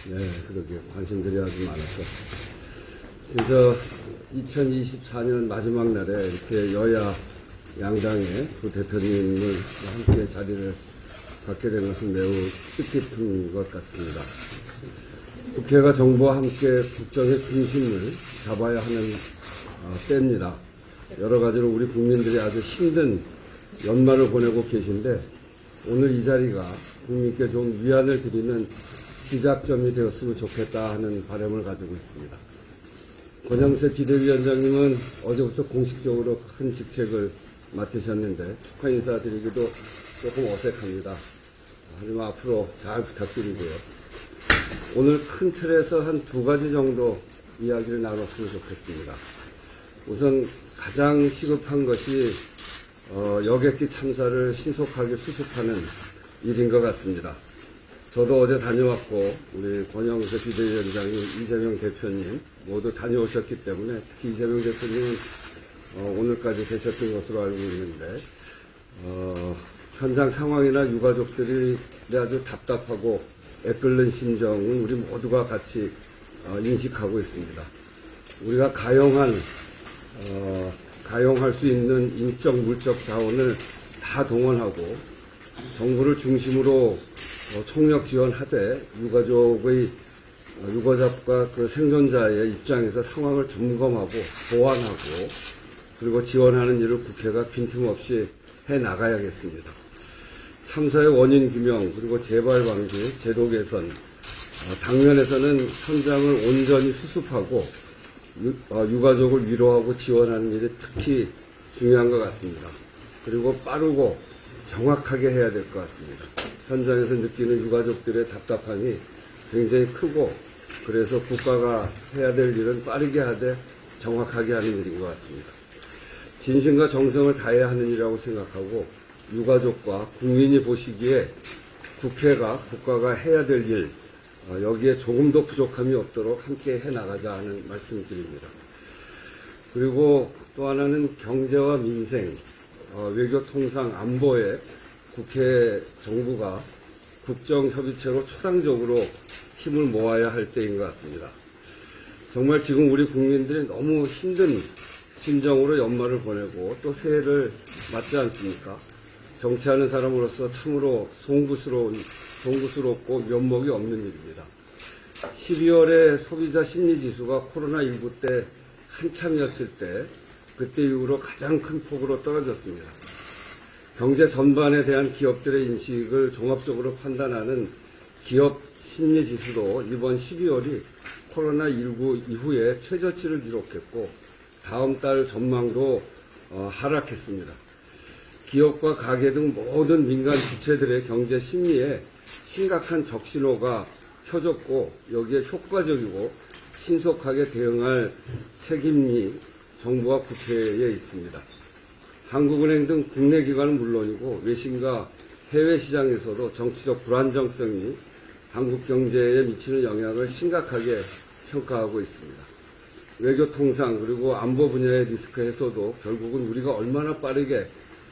네, 그러게 관심들이 아주 많았죠. 그래서 2024년 마지막 날에 이렇게 여야 양당의 두 대표님을 함께 자리를 갖게 된 것은 매우 뜻깊은 것 같습니다. 국회가 정부와 함께 국정의 중심을 잡아야 하는 때입니다. 여러 가지로 우리 국민들이 아주 힘든 연말을 보내고 계신데 오늘 이 자리가 국민께 좀 위안을 드리는 시작점이 되었으면 좋겠다 하는 바람을 가지고 있습니다. 권영세 비대위원장님은 어제부터 공식적으로 큰 직책을 맡으셨는데 축하 인사드리기도 조금 어색합니다. 하지만 앞으로 잘 부탁드리고요. 오늘 큰 틀에서 한 두 가지 정도 이야기를 나눴으면 좋겠습니다. 우선 가장 시급한 것이 여객기 참사를 신속하게 수습하는 일인 것 같습니다. 저도 어제 다녀왔고 우리 권영세 비대위원장님, 이재명 대표님 모두 다녀오셨기 때문에 특히 이재명 대표님은 오늘까지 계셨던 것으로 알고 있는데 현장 상황이나 유가족들이 아주 답답하고 애끓는 심정은 우리 모두가 같이 인식하고 있습니다. 우리가 가용할 수 있는 인적, 물적 자원을 다 동원하고 정부를 중심으로 총력 지원하되 유가족과 그 생존자의 입장에서 상황을 점검하고 보완하고 그리고 지원하는 일을 국회가 빈틈없이 해 나가야겠습니다. 참사의 원인 규명 그리고 재발 방지, 제도 개선, 당면에서는 현장을 온전히 수습하고 유가족을 위로하고 지원하는 일이 특히 중요한 것 같습니다. 그리고 빠르고 정확하게 해야 될 것 같습니다. 현장에서 느끼는 유가족들의 답답함이 굉장히 크고 그래서 국가가 해야 될 일은 빠르게 하되 정확하게 하는 일인 것 같습니다. 진심과 정성을 다해야 하는 일이라고 생각하고 유가족과 국민이 보시기에 국가가 해야 될 일, 여기에 조금도 부족함이 없도록 함께 해나가자 하는 말씀을 드립니다. 그리고 또 하나는 경제와 민생, 외교 통상 안보에 국회 정부가 국정협의체로 초당적으로 힘을 모아야 할 때인 것 같습니다. 정말 지금 우리 국민들이 너무 힘든 심정으로 연말을 보내고 또 새해를 맞지 않습니까? 정치하는 사람으로서 참으로 송구스럽고 면목이 없는 일입니다. 12월에 소비자 심리지수가 코로나19 때 한참이었을 때 그때 이후로 가장 큰 폭으로 떨어졌습니다. 경제 전반에 대한 기업들의 인식을 종합적으로 판단하는 기업 심리지수도 이번 12월이 코로나19 이후에 최저치를 기록했고 다음 달 전망도 하락했습니다. 기업과 가계 등 모든 민간 주체들의 경제 심리에 심각한 적신호가 켜졌고 여기에 효과적이고 신속하게 대응할 책임이 정부와 국회에 있습니다. 한국은행 등 국내 기관은 물론이고 외신과 해외 시장에서도 정치적 불안정성이 한국 경제에 미치는 영향을 심각하게 평가하고 있습니다. 외교 통상 그리고 안보 분야의 리스크 해소도 결국은 우리가 얼마나 빠르게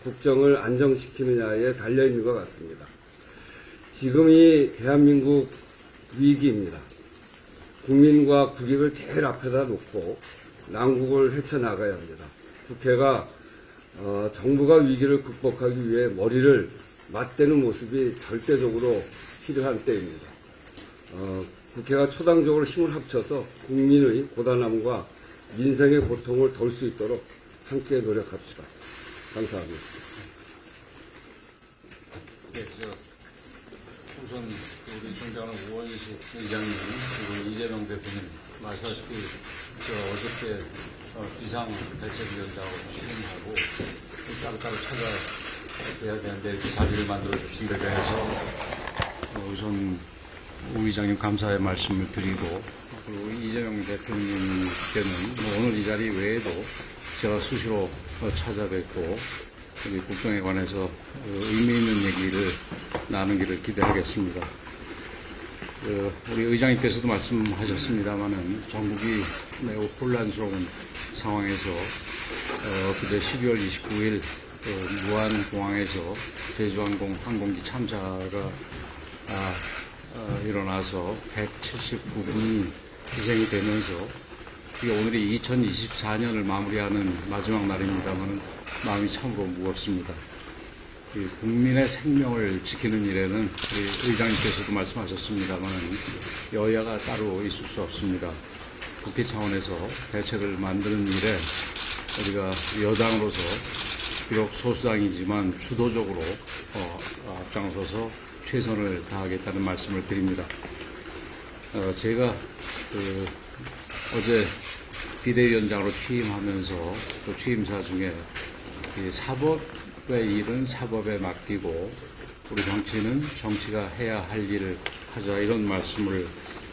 국정을 안정시키느냐에 달려있는 것 같습니다. 지금이 대한민국 위기입니다. 국민과 국익을 제일 앞에다 놓고 난국을 헤쳐나가야 합니다. 국회가 정부가 위기를 극복하기 위해 머리를 맞대는 모습이 절대적으로 필요한 때입니다. 국회가 초당적으로 힘을 합쳐서 국민의 고단함과 민생의 고통을 덜 수 있도록 함께 노력합시다. 감사합니다. 네, 우선 우리 존경하는 우원식 의장님 그리고 이재명 대표님 말씀하셨기 어저께 비상대책위원장으로 취임하고 따로따로 찾아뵈야 되는데 이렇게 자리를 만들어 주신 데 대해서 우선 우 의장님 감사의 말씀을 드리고 그리고 이재명 대표님께는 오늘 이 자리 외에도 제가 수시로 찾아뵙고 우리 국정에 관해서 의미 있는 얘기를 나누기를 기대하겠습니다. 우리 의장님께서도 말씀하셨습니다마는 전국이 매우 혼란스러운 상황에서 그제 12월 29일 무안공항에서 제주항공 항공기 참사가 일어나서 179분이 희생이 되면서 이게 오늘이 2024년을 마무리하는 마지막 날입니다만 마음이 참으로 무겁습니다. 이 국민의 생명을 지키는 일에는 우리 의장님께서도 말씀하셨습니다만 여야가 따로 있을 수 없습니다. 국회 차원에서 대책을 만드는 일에 우리가 여당으로서 비록 소수당이지만 주도적으로 앞장서서 최선을 다하겠다는 말씀을 드립니다. 제가 어제 비대위원장으로 취임하면서 또 취임사 중에 이 사법의 일은 사법에 맡기고 우리 정치는 정치가 해야 할 일을 하자 이런 말씀을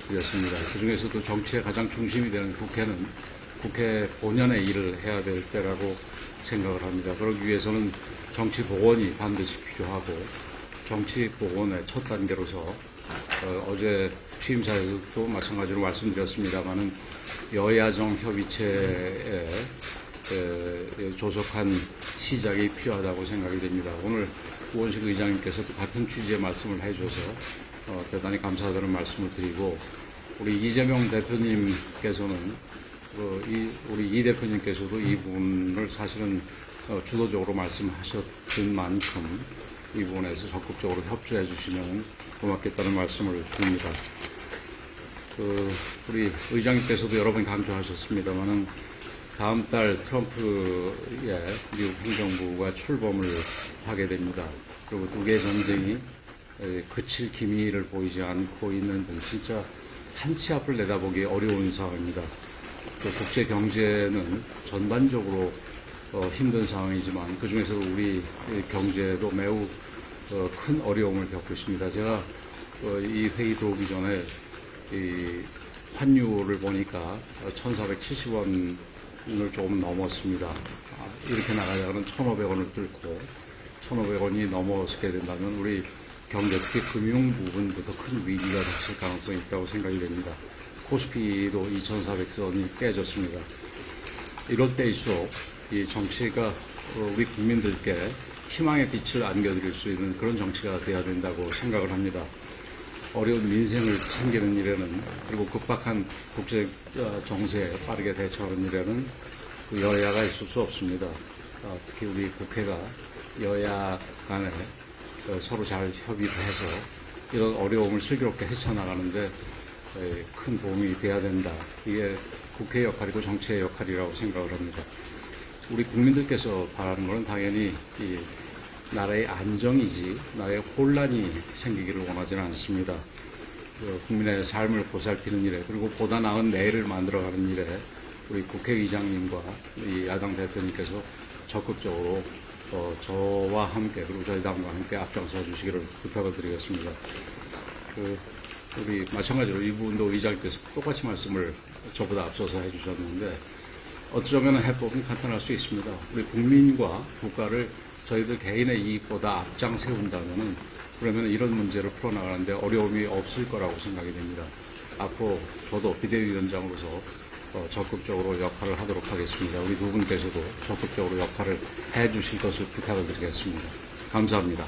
드렸습니다. 그중에서도 정치의 가장 중심이 되는 국회는 국회 본연의 일을 해야 될 때라고 생각을 합니다. 그러기 위해서는 정치 복원이 반드시 필요하고 정치 복원의 첫 단계로서 어제 취임사에서도 마찬가지로 말씀드렸습니다마는 여야정 협의체에 조속한 시작이 필요하다고 생각이 됩니다. 오늘 우원식 의장님께서도 같은 취지의 말씀을 해주셔서 대단히 감사하다는 말씀을 드리고 우리 이재명 대표님께서는 우리 이 대표님께서도 이 부분을 사실은 주도적으로 말씀하셨던 만큼 이 부분에서 적극적으로 협조해 주시면 고맙겠다는 말씀을 드립니다. 우리 의장님께서도 여러 번 강조하셨습니다만은 다음 달 트럼프의 미국 행정부가 출범을 하게 됩니다. 그리고 두 개의 전쟁이 그칠 기미를 보이지 않고 있는 등 진짜 한 치 앞을 내다보기 어려운 상황입니다. 국제 경제는 전반적으로 힘든 상황이지만 그 중에서 우리 경제도 매우 큰 어려움을 겪고 있습니다. 제가 이 회의 들어오기 전에 이 환율을 보니까 1,470원을 조금 넘었습니다. 이렇게 나가자면 1,500원을 뚫고 1,500원이 넘어서게 된다면 우리 경제 특히 금융 부분부터 큰 위기가 닥칠 가능성이 있다고 생각이 됩니다. 코스피도 2,400선이 깨졌습니다. 이럴 때일수록 이 정치가 우리 국민들께 희망의 빛을 안겨드릴 수 있는 그런 정치가 되어야 된다고 생각을 합니다. 어려운 민생을 챙기는 일에는 그리고 급박한 국제 정세에 빠르게 대처하는 일에는 그 여야가 있을 수 없습니다. 특히 우리 국회가 여야 간에 서로 잘 협의를 해서 이런 어려움을 슬기롭게 헤쳐나가는데 큰 도움이 돼야 된다. 이게 국회의 역할이고 정치의 역할이라고 생각을 합니다. 우리 국민들께서 바라는 것은 당연히 이 나라의 안정이지 나라의 혼란이 생기기를 원하지는 않습니다. 국민의 삶을 보살피는 일에 그리고 보다 나은 내일을 만들어가는 일에 우리 국회의장님과 이 야당 대표님께서 적극적으로 저와 함께 그리고 저희 당과 함께 앞장서 주시기를 부탁을 드리겠습니다. 우리 마찬가지로 이 부분도 의장님께서 똑같이 말씀을 저보다 앞서서 해주셨는데 어쩌면 해법은 간단할 수 있습니다. 우리 국민과 국가를 저희들 개인의 이익보다 앞장 세운다면은 그러면 이런 문제를 풀어나가는데 어려움이 없을 거라고 생각이 됩니다. 앞으로 저도 비대위원장으로서 적극적으로 역할을 하도록 하겠습니다. 우리 두 분께서도 적극적으로 역할을 해 주실 것을 부탁을 드리겠습니다. 감사합니다.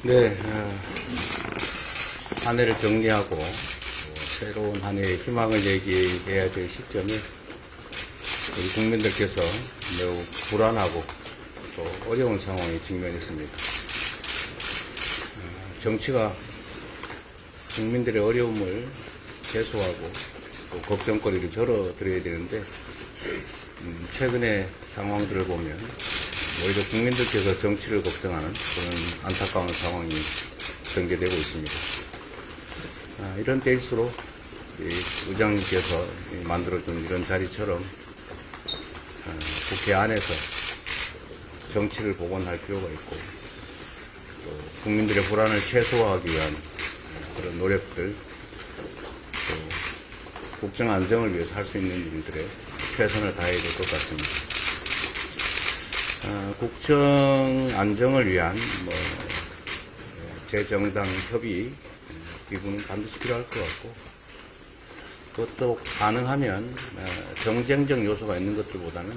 네, 한 해를 정리하고 새로운 한 해의 희망을 얘기해야 될 시점에 우리 국민들께서 매우 불안하고 또 어려운 상황에 직면했습니다. 정치가 국민들의 어려움을 해소하고 또 걱정거리를 절어드려야 되는데 최근의 상황들을 보면 오히려 국민들께서 정치를 걱정하는 그런 안타까운 상황이 전개되고 있습니다. 이런 때일수록 의장님께서 만들어준 이런 자리처럼 국회 안에서 정치를 복원할 필요가 있고 또 국민들의 불안을 최소화하기 위한 그런 노력들 또 국정 안정을 위해서 할 수 있는 일들에 최선을 다해야 될 것 같습니다. 국정 안정을 위한 재정당 협의 이 부분은 반드시 필요할 것 같고 그것도 가능하면 경쟁적 요소가 있는 것들보다는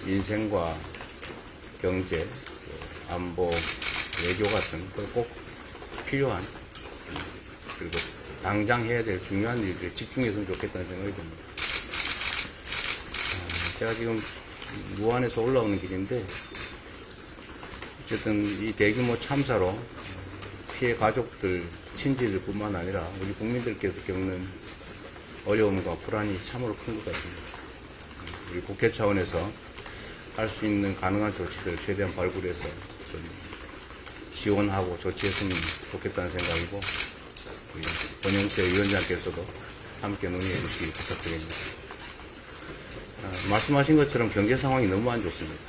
인생과 경제, 안보, 외교 같은 꼭 필요한 그리고 당장 해야 될 중요한 일들에 집중했으면 좋겠다는 생각이 듭니다. 제가 지금 무안에서 올라오는 길인데 어쨌든 이 대규모 참사로 피해 가족들, 친지들 뿐만 아니라 우리 국민들께서 겪는 어려움과 불안이 참으로 큰 것 같습니다. 우리 국회 차원에서 할 수 있는 가능한 조치들 최대한 발굴해서 좀 지원하고 조치했으면 좋겠다는 생각이고 우리 권영세 위원장께서도 함께 논의해 주시기 부탁드립니다. 말씀하신 것처럼 경제 상황이 너무 안 좋습니다.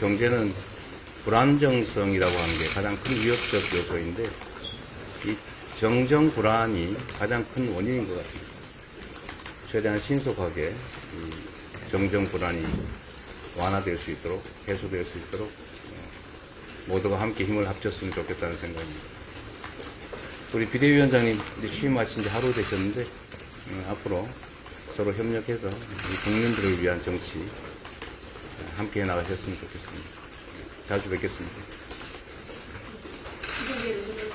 경제는 불안정성이라고 하는 게 가장 큰 위협적 요소인데 이 정정 불안이 가장 큰 원인인 것 같습니다. 최대한 신속하게 이 정정 불안이 완화될 수 있도록 해소될 수 있도록 모두가 함께 힘을 합쳤으면 좋겠다는 생각입니다. 우리 비대위원장님 취임하신 지 하루 되셨는데 앞으로 서로 협력해서 우리 국민들을 위한 정치 함께 나가셨으면 좋겠습니다. 자주 뵙겠습니다. 이동재 의원님,